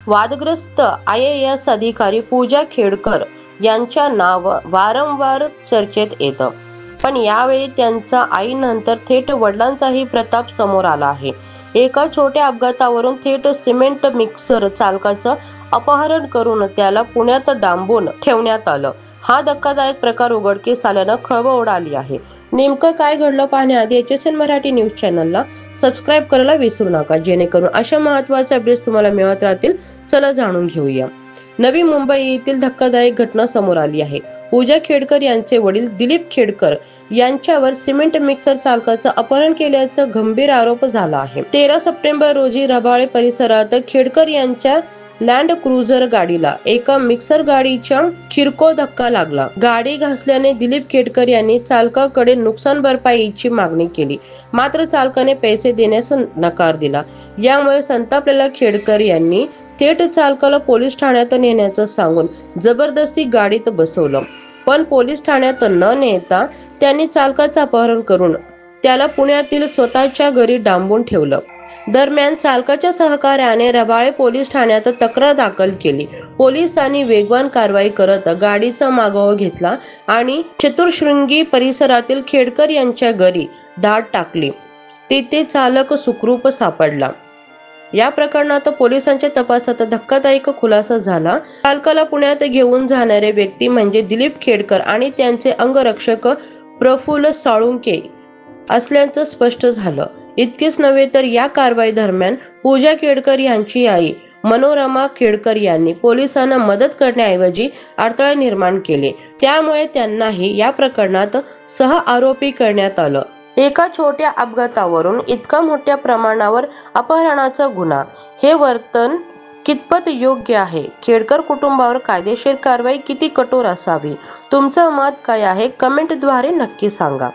वादग्रस्त IAS अधिकारी पूजा खेडकर यांच्या नाव वारंवार चर्चेत येतं, पण यावेळी त्यांचा आईनंतर थेट वडिलांचाही प्रताप समोर आला आहे. एका छोट्या अपघातावरून थेट सिमेंट मिक्सर चालकाचं अपहरण करून त्याला पुण्यात डांबून ठेवण्यात आलं. हा धक्कादायक प्रकार उघडकीस आल्यानं खळबळ उडाली आहे. नेमकं काय घडलं पाहण्याआधी HSN मराठी न्यूज चॅनलला सबस्क्राईब करायला विसरू नका, जेणेकरून अशा महत्त्वाचे अपडेट्स तुम्हाला मिळत राहतील. चला जाणून घेऊया. नवी मुंबई येथील धक्कादायक घटना समोर आली आहे. पूजा खेडकर यांचे वडील दिलीप खेडकर यांच्यावर सिमेंट मिक्सर चालकाचं अपहरण केल्याचा गंभीर आरोप झाला आहे. 13 सप्टेंबर रोजी रबाळे परिसरात खेडकर यांच्या लँड क्रुझर गाडीला एका मिक्सर गाडीच्या किरकोळ धक्का लागला. गाडी घासल्याने दिलीप खेडकर यांनी चालकाकडे नुकसान भरपाईची मागणी केली, मात्र चालकाने पैसे देण्यास नकार दिला. यामुळे संतापलेल्या खेडकर यांनी थेट चालकाला पोलीस ठाण्यात नेण्याचं सांगून जबरदस्ती गाडीत बसवलं. पण पोलीस ठाण्यात न नेता त्यांनी चालकाचं अपहरण करून त्याला पुण्यातील स्वतःच्या घरी डांबून ठेवलं. दरम्यान चालकाच्या सहकार्याने रबाळे पोलीस ठाण्यात तक्रार दाखल केली. पोलिसांनी वेगवान कारवाई करत गाडीचा मागोवा घेतला आणि चतुर्शृंगी परिसरातील खेडकर यांच्या घरी धाड टाकली. तिथे चालक सुखरूप सापडला. या प्रकरणात पोलिसांच्या तपासात धक्कादायक खुलासा झाला. चालकाला पुण्यात घेऊन जाणारे व्यक्ती म्हणजे दिलीप खेडकर आणि त्यांचे अंगरक्षक प्रफुल्ल साळुंके असल्याचं स्पष्ट झालं. इतकेच नव्हे तर या कारवाई दरम्यान पूजा खेडकर यांची आई मनोरमा खेडकर यांनी पोलिसांना मदत करण्याऐवजी अडथळे निर्माण केले. त्यामुळे त्यांनाही या प्रकरणात सहआरोपी करण्यात आलं. एका छोट्या अपघातावरून इतका मोठ्या प्रमाणावर अपहरणाचा गुन्हा, हे वर्तन कितपत योग्य आहे? खेडकर कुटुंबावर कायदेशीर कारवाई किती कठोर असावी? तुमचं मत काय आहे? कमेंटद्वारे नक्की सांगा.